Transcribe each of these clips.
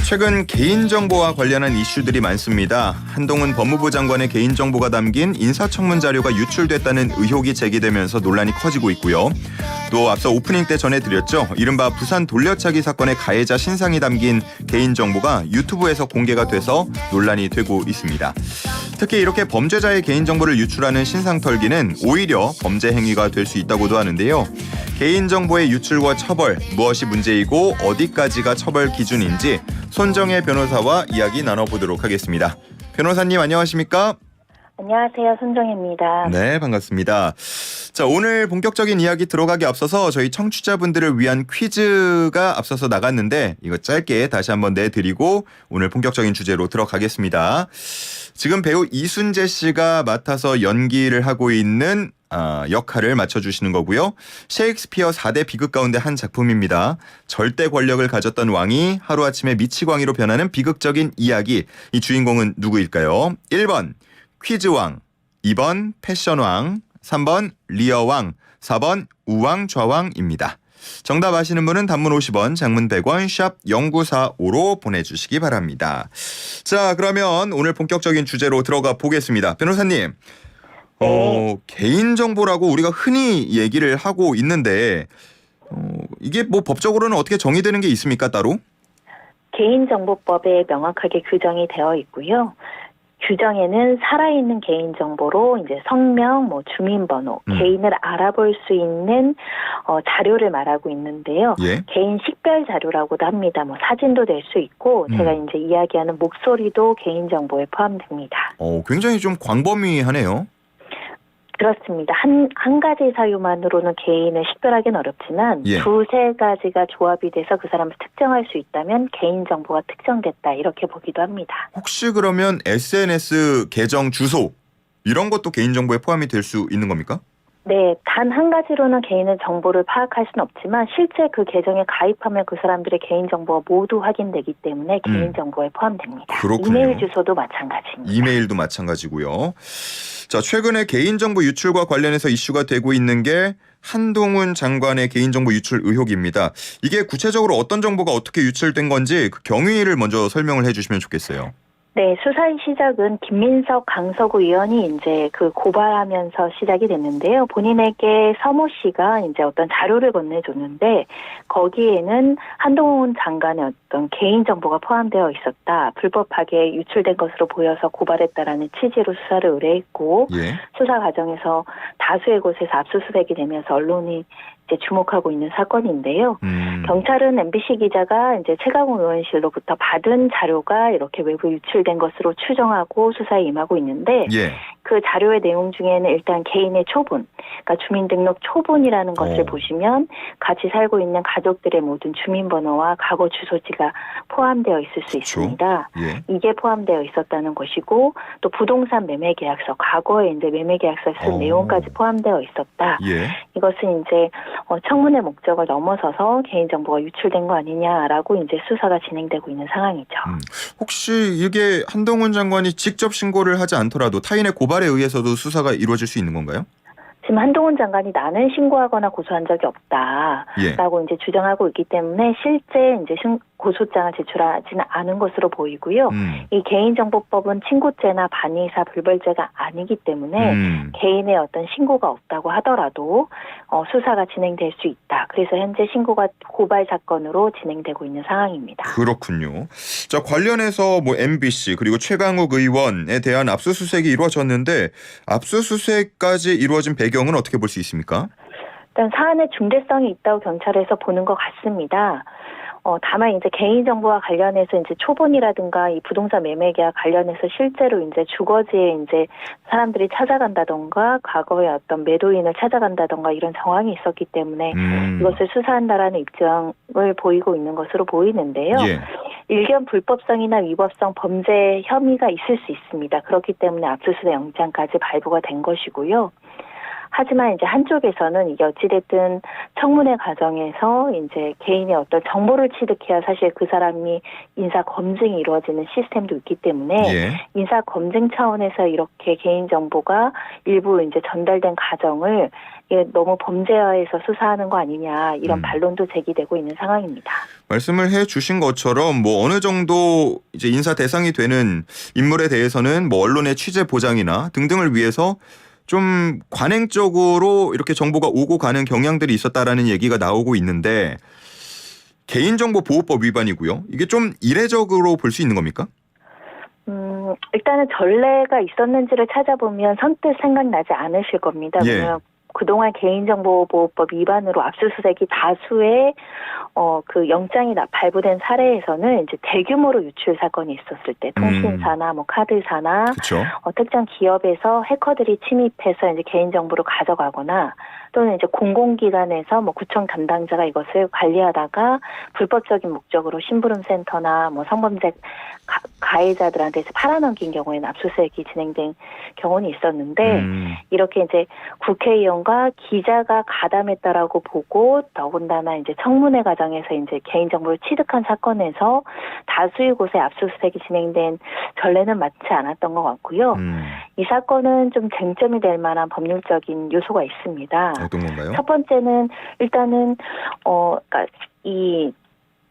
최근 개인정보와 관련한 이슈들이 많습니다. 한동훈 법무부 장관의 개인정보가 담긴 인사청문 자료가 유출됐다는 의혹이 제기되면서 논란이 커지고 있고요. 또 앞서 오프닝 때 전해드렸죠. 이른바 부산 돌려차기 사건의 가해자 신상이 담긴 개인정보가 유튜브에서 공개가 돼서 논란이 되고 있습니다. 특히 이렇게 범죄자의 개인정보를 유출하는 신상 털기는 오히려 범죄 행위가 될 수 있다고도 하는데요. 개인정보의 유출과 처벌, 무엇이 문제이고 어디까지가 처벌 기준인지 손정혜 변호사와 이야기 나눠보도록 하겠습니다. 변호사님 안녕하십니까? 안녕하세요. 손정혜입니다. 네, 반갑습니다. 자, 오늘 본격적인 이야기 들어가기 앞서서 저희 청취자분들을 위한 퀴즈가 앞서서 나갔는데 이거 짧게 다시 한번 내드리고 오늘 본격적인 주제로 들어가겠습니다. 지금 배우 이순재 씨가 맡아서 연기를 하고 있는 역할을 맞춰주시는 거고요. 셰익스피어 4대 비극 가운데 한 작품입니다. 절대 권력을 가졌던 왕이 하루아침에 미치광이로 변하는 비극적인 이야기. 이 주인공은 누구일까요? 1번 퀴즈왕, 2번 패션왕, 3번 리어왕, 4번 우왕좌왕입니다. 정답 아시는 분은 단문 50원, 장문 100원, 샵 0945로 보내주시기 바랍니다. 자, 그러면 오늘 본격적인 주제로 들어가 보겠습니다. 변호사님, 개인정보라고 우리가 흔히 얘기를 하고 있는데 이게 뭐 법적으로는 어떻게 정의되는 게 있습니까, 따로? 개인정보법에 명확하게 규정이 되어 있고요. 규정에는 살아있는 개인정보로 이제 성명, 주민번호, 개인을 알아볼 수 있는 자료를 말하고 있는데요. 예? 개인 식별 자료라고도 합니다. 사진도 될 수 있고 제가 이제 이야기하는 목소리도 개인정보에 포함됩니다. 굉장히 좀 광범위하네요. 그렇습니다. 한 가지 사유만으로는 개인을 식별하기는 어렵지만 두세 가지가 조합이 돼서 그 사람을 특정할 수 있다면 개인정보가 특정됐다 이렇게 보기도 합니다. 혹시 그러면 SNS 계정 주소 이런 것도 개인정보에 포함이 될 수 있는 겁니까? 네, 단 한 가지로는 개인의 정보를 파악할 수는 없지만 실제 그 계정에 가입하면 그 사람들의 개인정보가 모두 확인되기 때문에 개인정보에 포함됩니다. 그렇군요. 이메일 주소도 마찬가지입니다. 이메일도 마찬가지고요. 자, 최근에 개인정보 유출과 관련해서 이슈가 되고 있는 게 한동훈 장관의 개인정보 유출 의혹입니다. 이게 구체적으로 어떤 정보가 어떻게 유출된 건지 그 경위를 먼저 설명을 해주시면 좋겠어요. 네, 수사의 시작은 김민석 강서구 의원이 이제 고발하면서 시작이 됐는데요. 본인에게 서모 씨가 이제 어떤 자료를 건네줬는데 거기에는 한동훈 장관의 어떤 개인정보가 포함되어 있었다. 불법하게 유출된 것으로 보여서 고발했다라는 취지로 수사를 의뢰했고 수사 과정에서 다수의 곳에서 압수수색이 되면서 언론이 이제 주목하고 있는 사건인데요. 경찰은 MBC 기자가 이제 최강욱 의원실로부터 받은 자료가 이렇게 외부 유출된 것으로 추정하고 수사에 임하고 있는데 그 자료의 내용 중에는 일단 개인의 초본, 그러니까 주민등록 초본이라는 것을 보시면 같이 살고 있는 가족들의 모든 주민번호와 과거 주소지가 포함되어 있을 수 있습니다. 이게 포함되어 있었다는 것이고 또 부동산 매매계약서, 과거에 이제 매매계약서에 쓴 내용까지 포함되어 있었다. 이것은 이제 청문회 목적을 넘어서서 개인정보가 유출된 거 아니냐라고 이제 수사가 진행되고 있는 상황이죠. 혹시 이게 한동훈 장관이 직접 신고를 하지 않더라도 타인의 고발에 의해서도 수사가 이루어질 수 있는 건가요? 지금 한동훈 장관이 나는 신고하거나 고소한 적이 없다라고 이제 주장하고 있기 때문에 실제 이제 고소장을 제출하지는 않은 것으로 보이고요. 이 개인정보법은 친고죄나 반의사 불벌죄가 아니기 때문에 개인의 어떤 신고가 없다고 하더라도 수사가 진행될 수 있다. 그래서 현재 신고가 고발 사건으로 진행되고 있는 상황입니다. 그렇군요. 자, 관련해서 MBC 그리고 최강욱 의원에 대한 압수수색이 이루어졌는데 압수수색까지 이루어진 배경은 어떻게 볼 수 있습니까? 일단 사안의 중대성이 있다고 경찰에서 보는 것 같습니다. 다만 이제 개인정보와 관련해서 이제 초본이라든가 이 부동산 매매계약 관련해서 실제로 이제 주거지에 이제 사람들이 찾아간다던가 과거에 어떤 매도인을 찾아간다던가 이런 정황이 있었기 때문에 이것을 수사한다라는 입장을 보이고 있는 것으로 보이는데요. 일견 불법성이나 위법성 범죄 혐의가 있을 수 있습니다. 그렇기 때문에 압수수색 영장까지 발부가 된 것이고요. 하지만 이제 한쪽에서는 이게 어찌됐든 청문회 과정에서 이제 개인의 어떤 정보를 취득해야 사실 그 사람이 인사 검증이 이루어지는 시스템도 있기 때문에 인사 검증 차원에서 이렇게 개인 정보가 일부 이제 전달된 과정을 이게 너무 범죄화해서 수사하는 거 아니냐 이런 음. 반론도 제기되고 있는 상황입니다. 말씀을 해주신 것처럼 뭐 어느 정도 이제 인사 대상이 되는 인물에 대해서는 뭐 언론의 취재 보장이나 등등을 위해서 좀 관행적으로 이렇게 정보가 오고 가는 경향들이 있었다라는 얘기가 나오고 있는데 개인정보보호법 위반이고요. 이게 좀 이례적으로 볼 수 있는 겁니까? 일단은 전례가 있었는지를 찾아보면 선뜻 생각나지 않으실 겁니다. 예. 왜냐하면 그동안 개인정보보호법 위반으로 압수수색이 다수의 그 영장이 발부된 사례에서는 이제 대규모로 유출 사건이 있었을 때 통신사나 뭐 카드사나 그렇죠. 특정 기업에서 해커들이 침입해서 이제 개인정보를 가져가거나 또는 이제 공공기관에서 뭐 구청 담당자가 이것을 관리하다가 불법적인 목적으로 심부름센터나 뭐 성범죄 가해자들한테 팔아넘긴 경우에는 압수수색이 진행된 경우는 있었는데 이렇게 이제 국회의원과 기자가 가담했다라고 보고 더군다나 이제 청문회 과정에서 이제 개인정보를 취득한 사건에서 다수의 곳에 압수수색이 진행된 전례는 많지 않았던 것 같고요. 이 사건은 좀 쟁점이 될 만한 법률적인 요소가 있습니다. 어떤 건가요? 첫 번째는 일단은 그러니까 이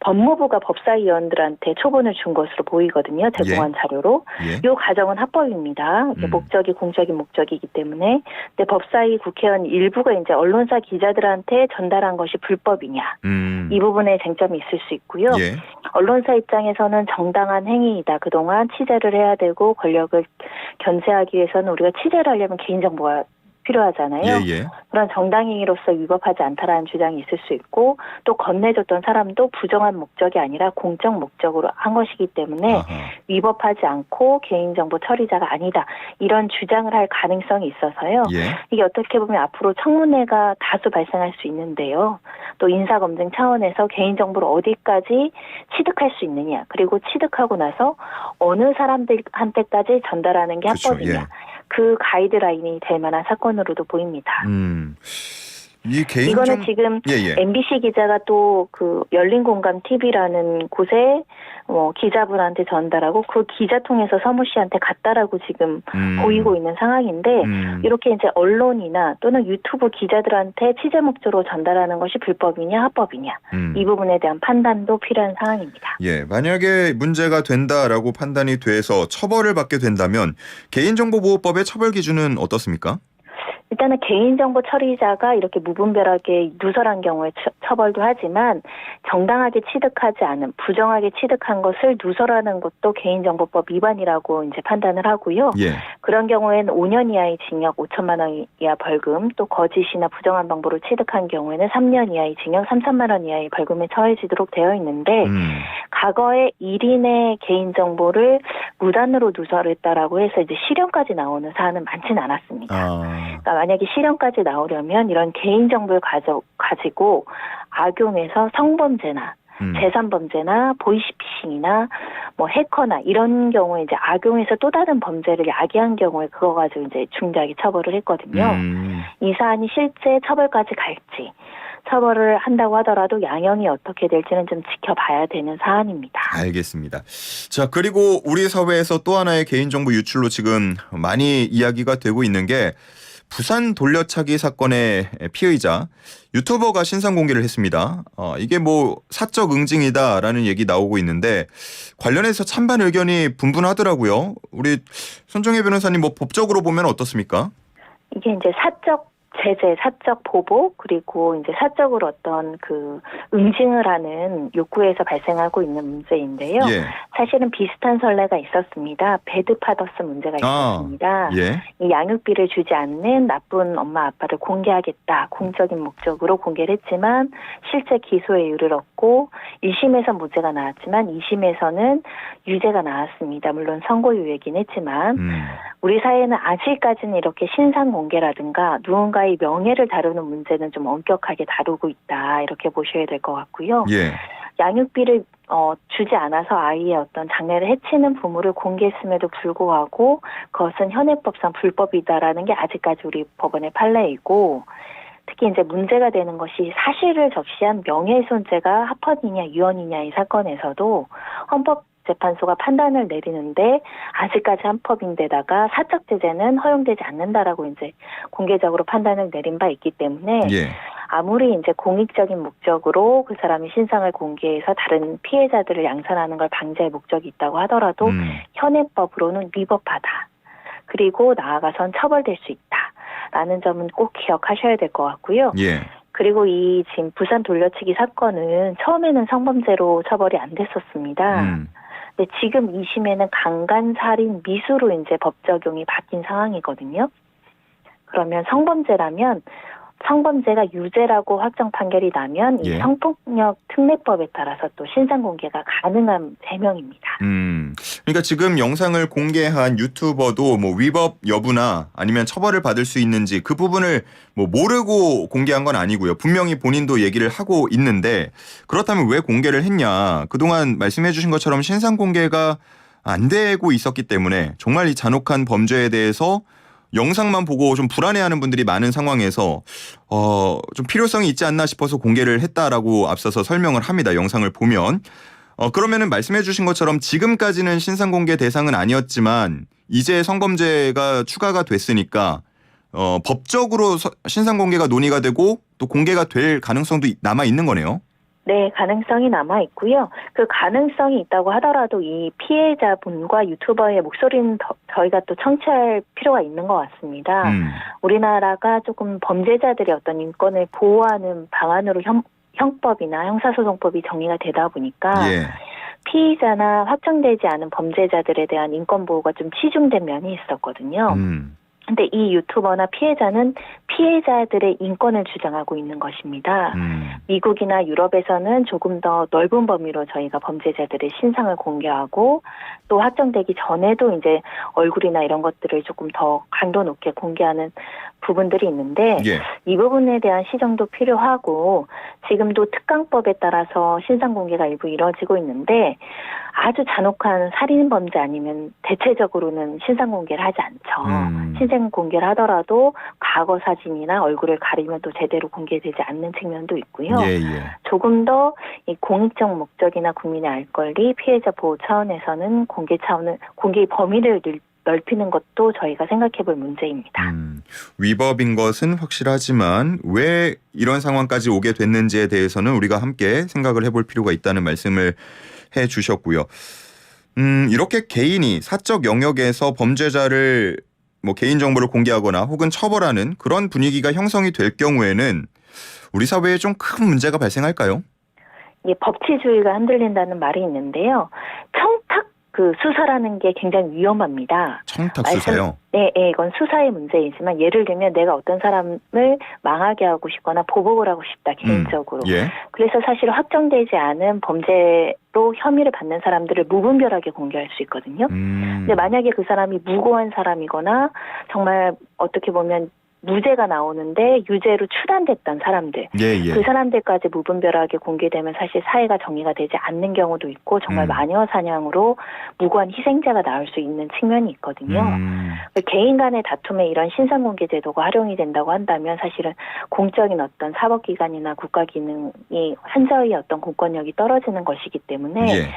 법무부가 법사위원들한테 초본을 준 것으로 보이거든요. 제공한 자료로. 예. 이 과정은 합법입니다. 목적이 공적인 목적이기 때문에. 근데 법사위 국회의원 일부가 이제 언론사 기자들한테 전달한 것이 불법이냐. 이 부분에 쟁점이 있을 수 있고요. 예. 언론사 입장에서는 정당한 행위이다. 그동안 취재를 해야 되고 권력을 견제하기 위해서는 우리가 취재를 하려면 개인정보가 필요하잖아요. 예. 그런 정당행위로서 위법하지 않다라는 주장이 있을 수 있고 또 건네줬던 사람도 부정한 목적이 아니라 공적 목적으로 한 것이기 때문에 위법하지 않고 개인정보 처리자가 아니다. 이런 주장을 할 가능성이 있어서요. 예. 이게 어떻게 보면 앞으로 청문회가 다수 발생할 수 있는데요. 또 인사검증 차원에서 개인정보를 어디까지 취득할 수 있느냐. 그리고 취득하고 나서 어느 사람들한테까지 전달하는 게 그렇죠. 합법이냐. 예. 그 가이드라인이 될 만한 사건으로도 보입니다. 이거는 지금 MBC 기자가 또 그 열린공감 TV라는 곳에 기자분한테 전달하고 그 기자 통해서 서무 씨한테 갔다라고 지금 보이고 있는 상황인데 이렇게 이제 언론이나 또는 유튜브 기자들한테 취재 목적으로 전달하는 것이 불법이냐 합법이냐 이 부분에 대한 판단도 필요한 상황입니다. 예, 만약에 문제가 된다라고 판단이 돼서 처벌을 받게 된다면 개인정보보호법의 처벌 기준은 어떻습니까? 일단은 개인정보 처리자가 이렇게 무분별하게 누설한 경우에 처벌도 하지만 정당하게 취득하지 않은 부정하게 취득한 것을 누설하는 것도 개인정보법 위반이라고 이제 판단을 하고요. 예. 그런 경우에는 5년 이하의 징역 5천만 원 이하 벌금 또 거짓이나 부정한 방법으로 취득한 경우에는 3년 이하의 징역 3천만 원 이하의 벌금에 처해지도록 되어 있는데 과거에 1인의 개인정보를 무단으로 누설했다라고 해서 이제 실형까지 나오는 사안은 많지는 않았습니다. 그러니까 만약에 실형까지 나오려면 이런 개인정보를 가지고 악용해서 성범죄나 재산범죄나 보이스피싱이나 뭐 해커나 이런 경우에 이제 악용해서 또 다른 범죄를 야기한 경우에 그거 가지고 이제 중대하게 처벌을 했거든요. 이 사안이 실제 처벌까지 갈지 처벌을 한다고 하더라도 양형이 어떻게 될지는 좀 지켜봐야 되는 사안입니다. 알겠습니다. 자, 그리고 우리 사회에서 또 하나의 개인정보 유출로 지금 많이 이야기가 되고 있는 게 부산 돌려차기 사건의 피의자 유튜버가 신상 공개를 했습니다. 이게 뭐 사적 응징이다라는 얘기 나오고 있는데 관련해서 찬반 의견이 분분하더라고요. 우리 손정혜 변호사님 뭐 법적으로 보면 어떻습니까? 이게 이제 사적 제재, 사적 보복, 그리고 이제 사적으로 어떤 그 응징을 하는 욕구에서 발생하고 있는 문제인데요. 예. 사실은 비슷한 선례가 있었습니다. 배드파더스 문제가 있었습니다. 예. 이 양육비를 주지 않는 나쁜 엄마 아빠를 공개하겠다. 공적인 목적으로 공개를 했지만 실제 기소에 이르렀고 1심에서 무죄가 나왔지만 2심에서는 유죄가 나왔습니다. 물론 선고유예긴 했지만 우리 사회는 아직까지는 이렇게 신상 공개라든가 누군가의 명예를 다루는 문제는 좀 엄격하게 다루고 있다. 이렇게 보셔야 될 것 같고요. 예. 양육비를 주지 않아서 아이의 어떤 장래를 해치는 부모를 공개했음에도 불구하고 그것은 현행법상 불법이다라는 게 아직까지 우리 법원의 판례이고 특히 이제 문제가 되는 것이 사실을 적시한 명예훼손죄가 합헌이냐 유언이냐 이 사건에서도 헌법 헌법재판소가 판단을 내리는데 아직까지 합법인데다가 사적 제재는 허용되지 않는다라고 이제 공개적으로 판단을 내린 바 있기 때문에 예. 아무리 이제 공익적인 목적으로 그 사람이 신상을 공개해서 다른 피해자들을 양산하는 걸 방지할 목적이 있다고 하더라도 현행법으로는 위법하다. 그리고 나아가선 처벌될 수 있다라는 점은 꼭 기억하셔야 될 것 같고요. 예. 그리고 이 지금 부산 돌려치기 사건은 처음에는 성범죄로 처벌이 안 됐었습니다. 근데 지금 2심에는 강간살인 미수로 이제 법 적용이 바뀐 상황이거든요. 그러면 성범죄라면 성범죄가 유죄라고 확정 판결이 나면 이 예. 성폭력 특례법에 따라서 또 신상 공개가 가능한 죄명입니다. 그러니까 지금 영상을 공개한 유튜버도 뭐 위법 여부나 아니면 처벌을 받을 수 있는지 그 부분을 뭐 모르고 공개한 건 아니고요. 분명히 본인도 얘기를 하고 있는데 그렇다면 왜 공개를 했냐? 그동안 말씀해 주신 것처럼 신상 공개가 안 되고 있었기 때문에 정말 이 잔혹한 범죄에 대해서 영상만 보고 좀 불안해하는 분들이 많은 상황에서 좀 필요성이 있지 않나 싶어서 공개를 했다라고 앞서서 설명을 합니다. 영상을 보면. 그러면은 말씀해 주신 것처럼 지금까지는 신상 공개 대상은 아니었지만 이제 성범죄가 추가가 됐으니까 법적으로 신상 공개가 논의가 되고 또 공개가 될 가능성도 남아 있는 거네요. 네, 가능성이 남아 있고요. 그 가능성이 있다고 하더라도 이 피해자분과 유튜버의 목소리는 저희가 또 청취할 필요가 있는 것 같습니다. 우리나라가 조금 범죄자들의 어떤 인권을 보호하는 방안으로 형법이나 형사소송법이 정의가 되다 보니까 예. 피의자나 확정되지 않은 범죄자들에 대한 인권 보호가 좀 치중된 면이 있었거든요. 근데 이 유튜버나 피해자는 피해자들의 인권을 주장하고 있는 것입니다. 미국이나 유럽에서는 조금 더 넓은 범위로 저희가 범죄자들의 신상을 공개하고 또 확정되기 전에도 이제 얼굴이나 이런 것들을 조금 더 강도 높게 공개하는 부분들이 있는데 예. 이 부분에 대한 시정도 필요하고 지금도 특강법에 따라서 신상 공개가 일부 이루어지고 있는데 아주 잔혹한 살인 범죄 아니면 대체적으로는 신상 공개를 하지 않죠. 신상 공개를 하더라도 과거 사진이나 얼굴을 가리면 또 제대로 공개되지 않는 측면도 있고요. 예. 조금 더 이 공익적 목적이나 국민의 알 권리, 피해자 보호 차원에서는 공개의 범위를 넓히는 것도 저희가 생각해볼 문제입니다. 위법인 것은 확실하지만 왜 이런 상황까지 오게 됐는지에 대해서는 우리가 함께 생각을 해볼 필요가 있다는 말씀을 해주셨고요. 이렇게 개인이 사적 영역에서 범죄자를 뭐 개인 정보를 공개하거나 혹은 처벌하는 그런 분위기가 형성이 될 경우에는 우리 사회에 좀 큰 문제가 발생할까요? 예, 법치주의가 흔들린다는 말이 있는데요. 청탁 수사라는 게 굉장히 위험합니다. 청탁 수사요? 네, 이건 수사의 문제이지만 예를 들면 내가 어떤 사람을 망하게 하고 싶거나 보복을 하고 싶다 개인적으로. 예. 그래서 사실 확정되지 않은 범죄로 혐의를 받는 사람들을 무분별하게 공개할 수 있거든요. 근데 만약에 그 사람이 무고한 사람이거나 정말 어떻게 보면 무죄가 나오는데 유죄로 추단됐던 사람들, 예. 그 사람들까지 무분별하게 공개되면 사실 사회가 정의가 되지 않는 경우도 있고 정말 마녀 사냥으로 무고한 희생자가 나올 수 있는 측면이 있거든요. 개인 간의 다툼에 이런 신상 공개 제도가 활용이 된다고 한다면 사실은 공적인 어떤 사법기관이나 국가기능이 현저히 어떤 공권력이 떨어지는 것이기 때문에 예.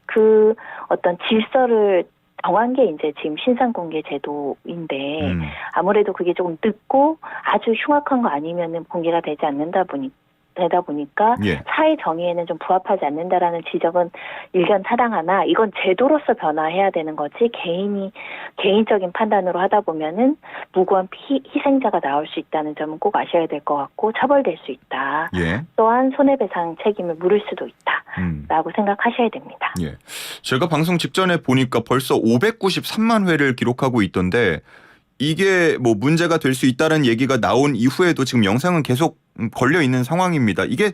그 어떤 질서를 정한 게 이제 지금 신상 공개 제도인데 아무래도 그게 조금 늦고 아주 흉악한 거 아니면은 공개가 되지 않는다 보니까 예. 사회 정의에는 좀 부합하지 않는다라는 지적은 일견 타당하나 이건 제도로서 변화해야 되는 거지 개인적인 판단으로 하다 보면은 무고한 희생자가 나올 수 있다는 점은 꼭 아셔야 될 것 같고 처벌될 수 있다. 예. 또한 손해배상 책임을 물을 수도 있다라고 생각하셔야 됩니다. 예. 제가 방송 직전에 보니까 벌써 593만 회를 기록하고 있던데 이게 뭐 문제가 될 수 있다는 얘기가 나온 이후에도 지금 영상은 계속 걸려 있는 상황입니다. 이게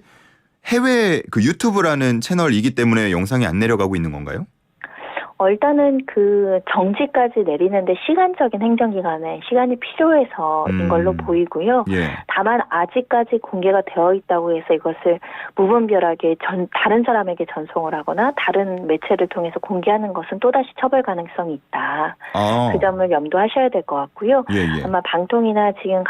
해외 그 유튜브라는 채널이기 때문에 영상이 안 내려가고 있는 건가요? 일단은 그 정지까지 내리는데 시간적인 행정기관에 시간이 필요해서인 걸로 보이고요. 예. 다만 아직까지 공개가 되어 있다고 해서 이것을 무분별하게 다른 사람에게 전송을 하거나 다른 매체를 통해서 공개하는 것은 또다시 처벌 가능성이 있다. 그 점을 염두하셔야 될 것 같고요. 예. 아마 방통이나 지금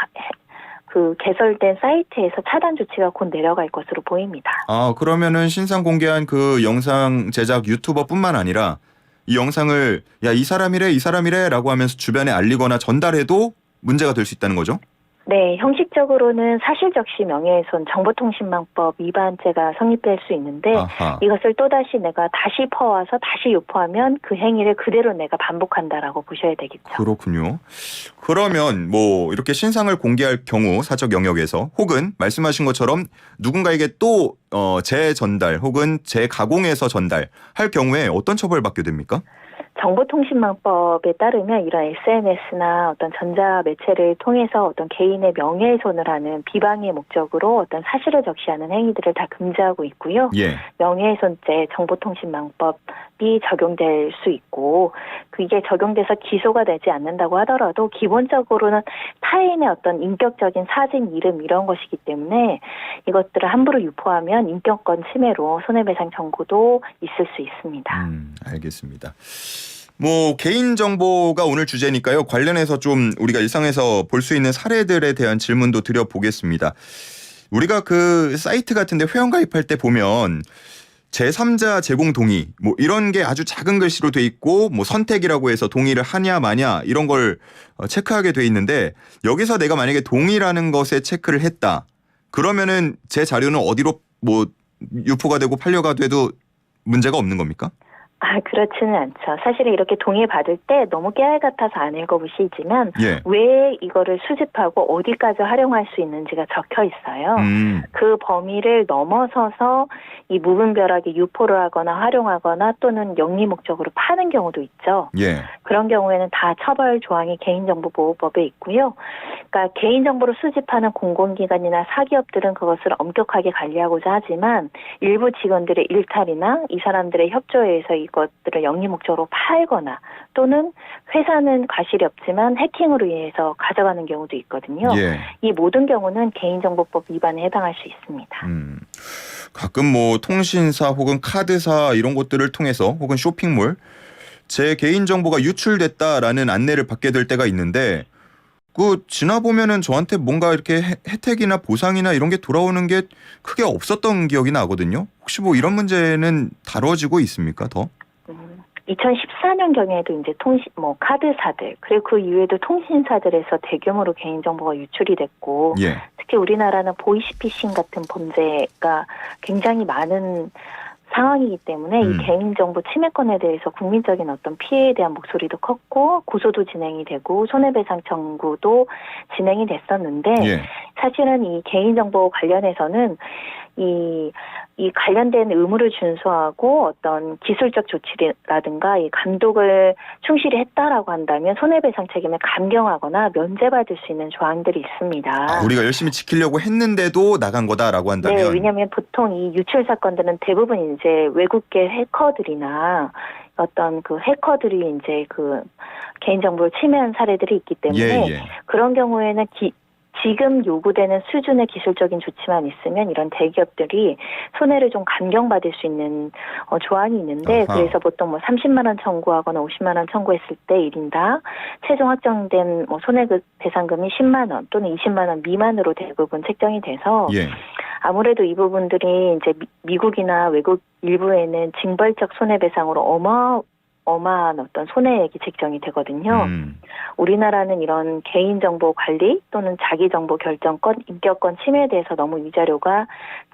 그 개설된 사이트에서 차단 조치가 곧 내려갈 것으로 보입니다. 아, 그러면은 신상 공개한 그 영상 제작 유튜버뿐만 아니라 이 영상을 야, 이 사람이래라고 하면서 주변에 알리거나 전달해도 문제가 될 수 있다는 거죠? 네, 형식적으로는 사실적시 명예훼손 정보통신망법 위반죄가 성립될 수 있는데 아하. 이것을 또다시 내가 다시 퍼와서 다시 유포하면 그 행위를 그대로 내가 반복한다라고 보셔야 되겠죠. 그렇군요. 그러면 뭐 이렇게 신상을 공개할 경우 사적 영역에서 혹은 말씀하신 것처럼 누군가에게 또 재전달 혹은 재가공해서 전달할 경우에 어떤 처벌받게 됩니까? 정보통신망법에 따르면 이런 SNS나 어떤 전자매체를 통해서 어떤 개인의 명예훼손을 하는 비방의 목적으로 어떤 사실을 적시하는 행위들을 다 금지하고 있고요. 예. 명예훼손죄 정보통신망법이 적용될 수 있고 그게 적용돼서 기소가 되지 않는다고 하더라도 기본적으로는 타인의 어떤 인격적인 사진, 이름 이런 것이기 때문에 이것들을 함부로 유포하면 인격권 침해로 손해배상 청구도 있을 수 있습니다. 알겠습니다. 뭐 개인정보가 오늘 주제니까요. 관련해서 좀 우리가 일상에서 볼 수 있는 사례들에 대한 질문도 드려보겠습니다. 우리가 그 사이트 같은데 회원가입할 때 보면 제3자 제공 동의 뭐 이런 게 아주 작은 글씨로 돼 있고 뭐 선택이라고 해서 동의를 하냐 마냐 이런 걸 체크하게 돼 있는데 여기서 내가 만약에 동의라는 것에 체크를 했다. 그러면은 제 자료는 어디로 뭐 유포가 되고 판례가 돼도 문제가 없는 겁니까? 그렇지는 않죠. 사실은 이렇게 동의받을 때 너무 깨알 같아서 안 읽어보시지만 예. 왜 이거를 수집하고 어디까지 활용할 수 있는지가 적혀 있어요. 그 범위를 넘어서서 이 무분별하게 유포를 하거나 활용하거나 또는 영리 목적으로 파는 경우도 있죠. 예. 그런 경우에는 다 처벌 조항이 개인정보보호법에 있고요. 그러니까 개인정보를 수집하는 공공기관이나 사기업들은 그것을 엄격하게 관리하고자 하지만 일부 직원들의 일탈이나 이 사람들의 협조에 의해서 이것들을 영리 목적으로 팔거나 또는 회사는 과실이 없지만 해킹으로 인해서 가져가는 경우도 있거든요. 예. 이 모든 경우는 개인정보법 위반에 해당할 수 있습니다. 가끔 뭐 통신사 혹은 카드사 이런 곳들을 통해서 혹은 쇼핑몰 제 개인정보가 유출됐다라는 안내를 받게 될 때가 있는데 그 지나보면은 저한테 뭔가 이렇게 혜택이나 보상이나 이런 게 돌아오는 게 크게 없었던 기억이 나거든요. 혹시 뭐 이런 문제는 다뤄지고 있습니까, 더? 2014년경에도 이제 카드사들, 그리고 그 이후에도 통신사들에서 대규모로 개인정보가 유출이 됐고, 예. 특히 우리나라는 보이스피싱 같은 범죄가 굉장히 많은 상황이기 때문에 이 개인정보 침해권에 대해서 국민적인 어떤 피해에 대한 목소리도 컸고 고소도 진행이 되고 손해배상 청구도 진행이 됐었는데 예. 사실은 이 개인정보 관련해서는 이 관련된 의무를 준수하고 어떤 기술적 조치라든가 이 감독을 충실히 했다라고 한다면 손해배상 책임을 감경하거나 면제받을 수 있는 조항들이 있습니다. 우리가 열심히 지키려고 했는데도 나간 거다라고 한다면. 네, 왜냐하면 보통 이 유출 사건들은 대부분 이제 외국계 해커들이나 어떤 그 해커들이 이제 그 개인정보를 침해한 사례들이 있기 때문에 예. 그런 경우에는 지금 요구되는 수준의 기술적인 조치만 있으면 이런 대기업들이 손해를 좀 감경받을 수 있는 조항이 있는데 아하. 그래서 보통 뭐 30만 원 청구하거나 50만 원 청구했을 때 1인당 최종 확정된 뭐 손해배상금이 10만 원 또는 20만 원 미만으로 대부분 책정이 돼서 예. 아무래도 이 부분들이 이제 미국이나 외국 일부에는 징벌적 손해배상으로 어마어마한 어떤 손해액이 책정이 되거든요. 우리나라는 이런 개인정보 관리 또는 자기정보 결정권, 인격권 침해에 대해서 너무 위자료가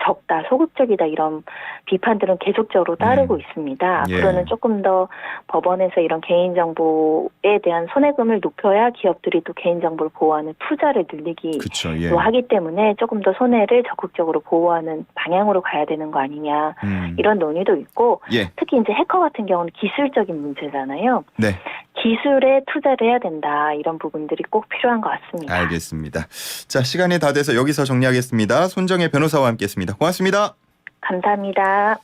적다, 소극적이다 이런 비판들은 계속적으로 따르고 있습니다. 예. 앞으로는 조금 더 법원에서 이런 개인정보에 대한 손해금을 높여야 기업들이 또 개인정보를 보호하는 투자를 늘리기 그쵸. 예. 하기 때문에 조금 더 손해를 적극적으로 보호하는 방향으로 가야 되는 거 아니냐 이런 논의도 있고 예. 특히 이제 해커 같은 경우는 기술적인 문제잖아요. 네. 기술에 투자를 해야 된다. 이런 부분들이 꼭 필요한 것 같습니다. 알겠습니다. 자, 시간이 다 돼서 여기서 정리하겠습니다. 손정혜 변호사와 함께했습니다. 고맙습니다. 감사합니다.